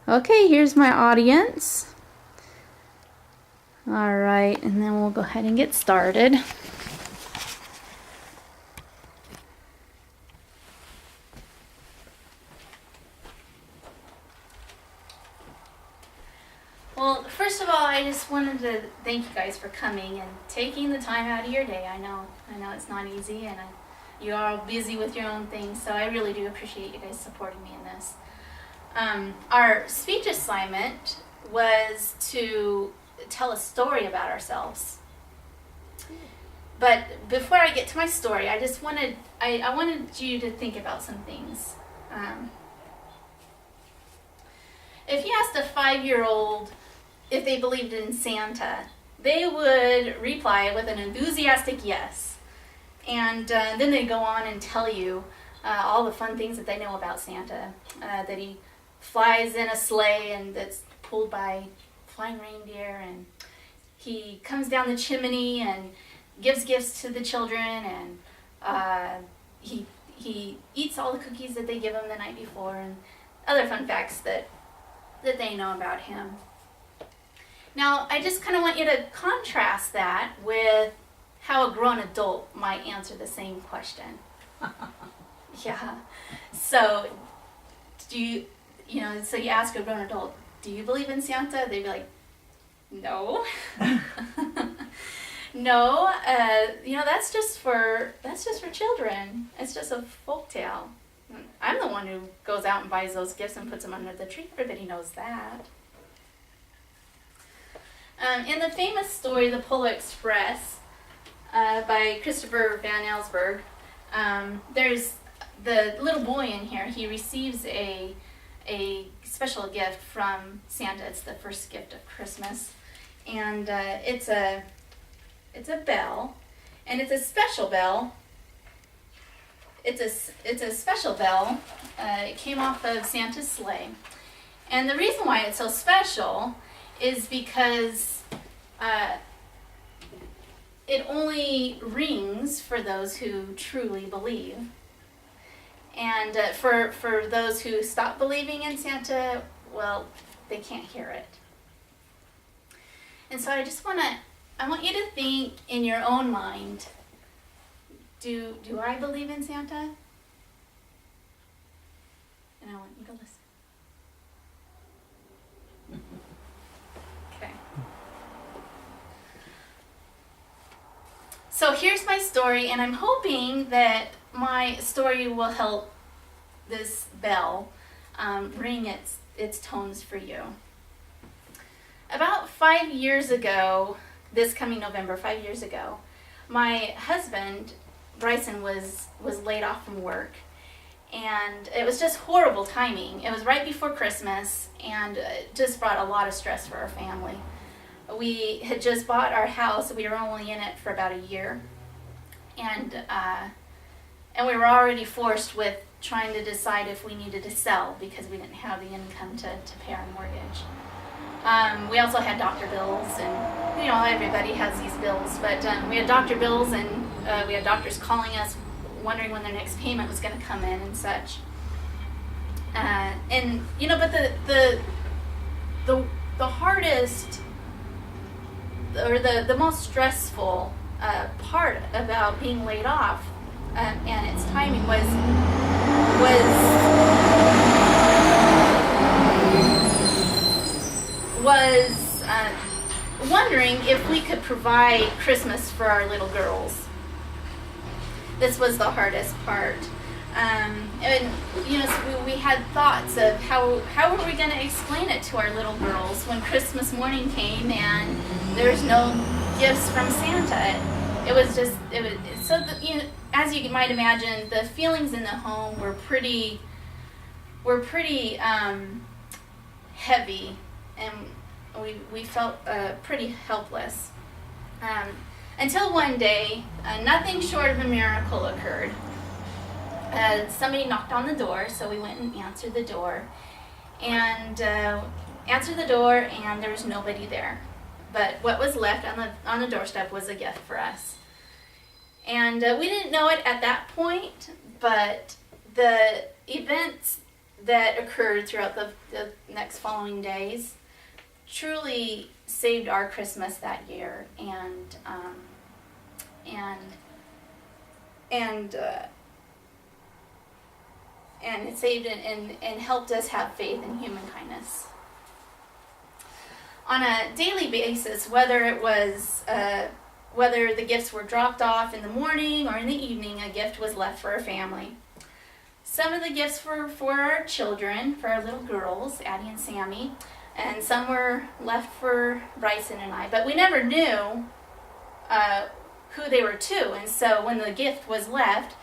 Okay, here's my audience. All right, and then we'll go ahead and get started. Well, first of all, I just wanted to thank you guys for coming and taking the time out of your day. I know it's not easy, and you are all busy with your own things, so I really do appreciate you guys supporting me in this. Our speech assignment was to tell a story about ourselves. But before I get to my story, I just wanted I wanted you to think about some things. If you asked a 5-year-old if they believed in Santa, they would reply with an enthusiastic yes. And then they'd go on and tell you all the fun things that they know about Santa. That he flies in a sleigh and that's pulled by flying reindeer, and he comes down the chimney and gives gifts to the children, and he eats all the cookies that they give him the night before, and other fun facts that they know about him. Now, I just kind of want you to contrast that with how a grown adult might answer the same question. Yeah. So, so you ask a grown adult, do you believe in Santa? They'd be like, no. No, that's just for children. It's just a folk tale. I'm the one who goes out and buys those gifts and puts them under the tree. Everybody knows that. In the famous story, The Polar Express, by Christopher Van Allsburg, there's the little boy in here. He receives a special gift from Santa. It's the first gift of Christmas, and it's a bell, and it's a special bell. It's a special bell. It came off of Santa's sleigh, and the reason why it's so special is because it only rings for those who truly believe. And for those who stop believing in Santa, well, they can't hear it. And so I want you to think in your own mind, do I believe in Santa? And I want you to listen. Okay. So here's my story, and I'm hoping that my story will help this bell ring its tones for you. About 5 years ago, this coming November, 5 years ago, my husband, Bryson, was laid off from work. And it was just horrible timing. It was right before Christmas, and it just brought a lot of stress for our family. We had just bought our house. We were only in it for about a year. And we were already forced with trying to decide if we needed to sell because we didn't have the income to pay our mortgage. We also had doctor bills, and everybody has these bills, but we had doctor bills, and we had doctors calling us wondering when their next payment was going to come in and such. But the hardest, or the most stressful part about being laid off and its timing was wondering if we could provide Christmas for our little girls. This was the hardest part. So we had thoughts of how were we going to explain it to our little girls when Christmas morning came and there was no gifts from Santa. As you might imagine, the feelings in the home were pretty heavy, and we felt pretty helpless. Until one day, nothing short of a miracle occurred. Somebody knocked on the door, so we went and answered the door. And there was nobody there. But what was left on the doorstep was a gift for us. And we didn't know it at that point, but the events that occurred throughout the next following days truly saved our Christmas that year, and it saved and helped us have faith in human kindness. On a daily basis, whether the gifts were dropped off in the morning or in the evening, a gift was left for our family. Some of the gifts were for our children, for our little girls, Addie and Sammy, and some were left for Bryson and I. But we never knew who they were to, and so when the gift was left,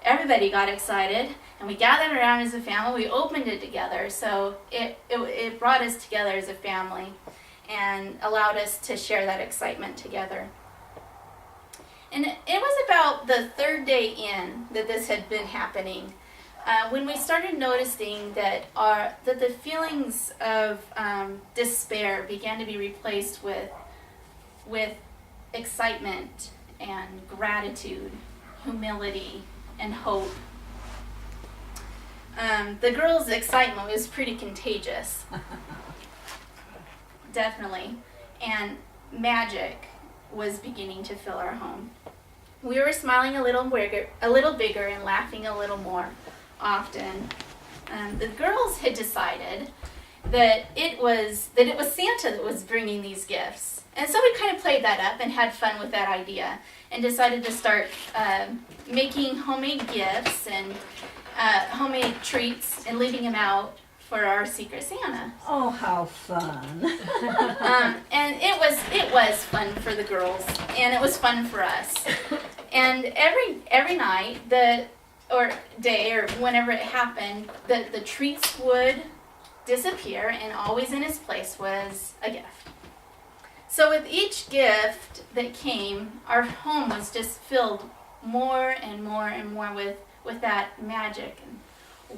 everybody got excited, and we gathered around as a family. We opened it together, so it brought us together as a family and allowed us to share that excitement together. And it was about the third day in that this had been happening, when we started noticing that the feelings of despair began to be replaced with excitement and gratitude, humility, and hope. The girls' excitement was pretty contagious. Definitely. And magic was beginning to fill our home. We were smiling a little bigger and laughing a little more often. The girls had decided that it was Santa that was bringing these gifts. And so we kind of played that up and had fun with that idea and decided to start making homemade gifts and homemade treats and leaving them out for our Secret Santa. Oh, how fun. And it was fun for the girls, and it was fun for us. And every night, or day, or whenever it happened, the treats would disappear, and always in its place was a gift. So with each gift that came, our home was just filled more and more and more with that magic and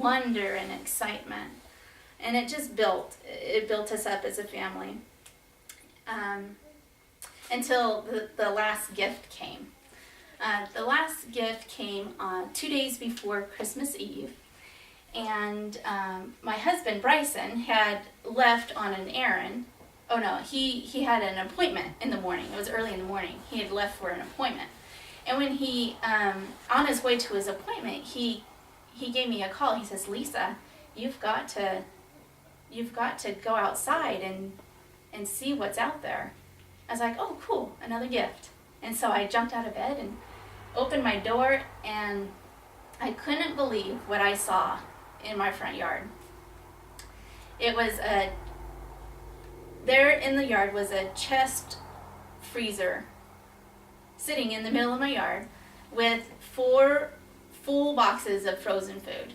wonder and excitement. And it just built us up as a family. Until the last gift came. The last gift came 2 days before Christmas Eve. And my husband, Bryson, had left on an errand. Oh no, he had an appointment in the morning. It was early in the morning. He had left for an appointment. And when he, on his way to his appointment, he gave me a call. He says, "Lisa, you've got to go outside and see what's out there." I was like, "Oh, cool, another gift." And so I jumped out of bed and opened my door, and I couldn't believe what I saw in my front yard. It was there in the yard was a chest freezer sitting in the middle of my yard with 4 full boxes of frozen food.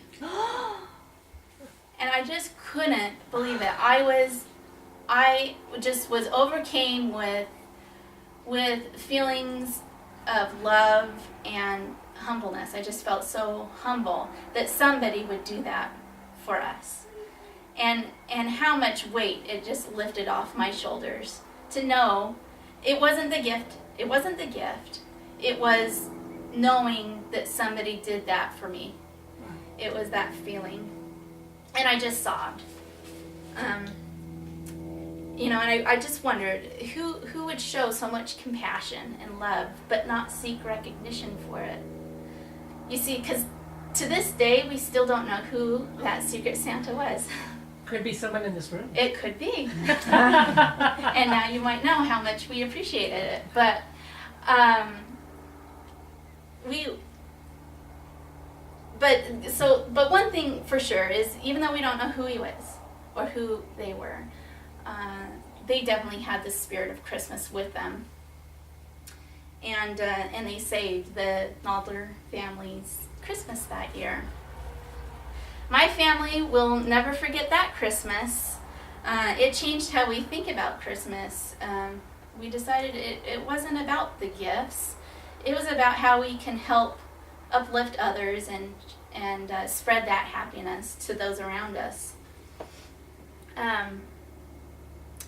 And I just couldn't believe it. I just was overcame with feelings of love and humbleness. I just felt so humble that somebody would do that for us. And how much weight it just lifted off my shoulders to know it wasn't the gift. It wasn't the gift. It was knowing that somebody did that for me. It was that feeling. And I just sobbed. And I just wondered who would show so much compassion and love but not seek recognition for it. You see, because to this day, we still don't know who that Secret Santa was. Could be someone in this room. It could be. And now you might know how much we appreciated it. But But one thing for sure is, even though we don't know who he was or who they were, they definitely had the spirit of Christmas with them, and they saved the Naldler family's Christmas that year. My family will never forget that Christmas. It changed how we think about Christmas. We decided it wasn't about the gifts. It was about how we can help uplift others and spread that happiness to those around us.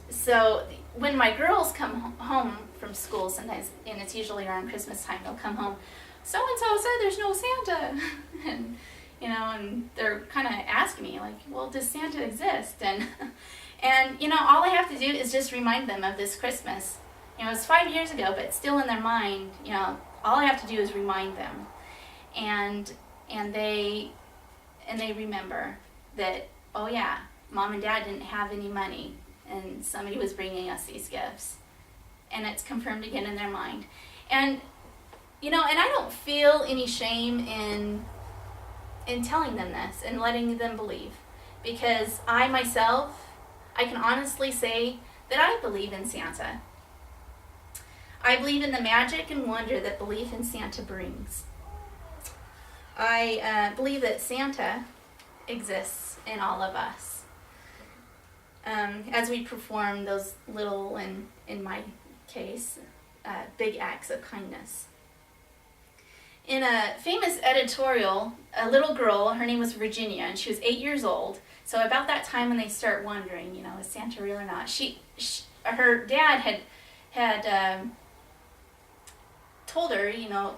So when my girls come home from school sometimes, and it's usually around Christmas time, they'll come home, "So-and-so said there's no Santa." And you know, and they're kind of asking me like, well, does Santa exist? And you know, all I have to do is just remind them of this Christmas. You know, it's 5 years ago, but it's still in their mind. You know, all I have to do is remind them, and they remember that, oh yeah, Mom and Dad didn't have any money, and somebody was bringing us these gifts, and it's confirmed again in their mind. And you know, and I don't feel any shame in telling them this and letting them believe, because I myself, I can honestly say that I believe in Santa. I believe in the magic and wonder that belief in Santa brings. I believe that Santa exists in all of us. As we perform those little, and in my case, big acts of kindness. In a famous editorial, a little girl, her name was Virginia, and she was 8 years old. So about that time when they start wondering, you know, is Santa real or not? Her dad had told her, you know,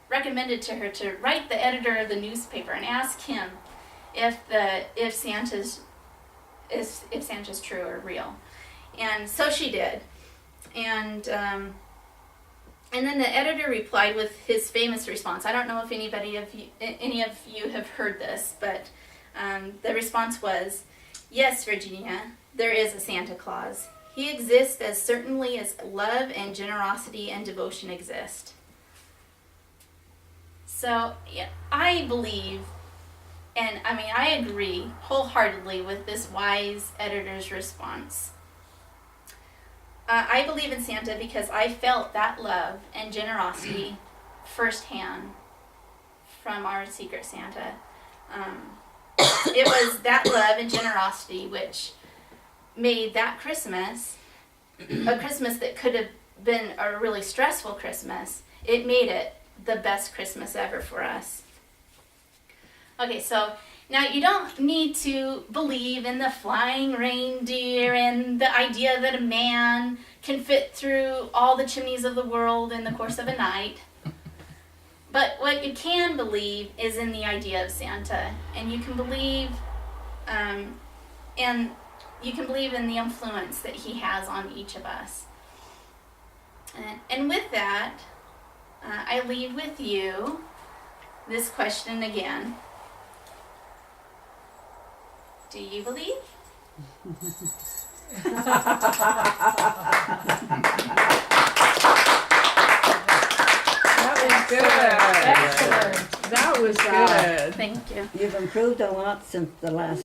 recommended to her to write the editor of the newspaper and ask him if Santa's true or real. And so she did. And then the editor replied with his famous response. I don't know if any of you have heard this, but the response was, "Yes, Virginia, there is a Santa Claus. He exists as certainly as love and generosity and devotion exist." So yeah, I believe, and I mean I agree wholeheartedly with this wise editor's response. I believe in Santa because I felt that love and generosity firsthand from our Secret Santa. It was that love and generosity which made that Christmas a Christmas that could have been a really stressful Christmas. It made it the best Christmas ever for us. Okay, so now you don't need to believe in the flying reindeer and the idea that a man can fit through all the chimneys of the world in the course of a night. But what you can believe is in the idea of Santa, and you can believe in the influence that he has on each of us. And with that, I leave with you this question again. Do you believe? That was good. Excellent. That was good. Thank you. You've improved a lot since the last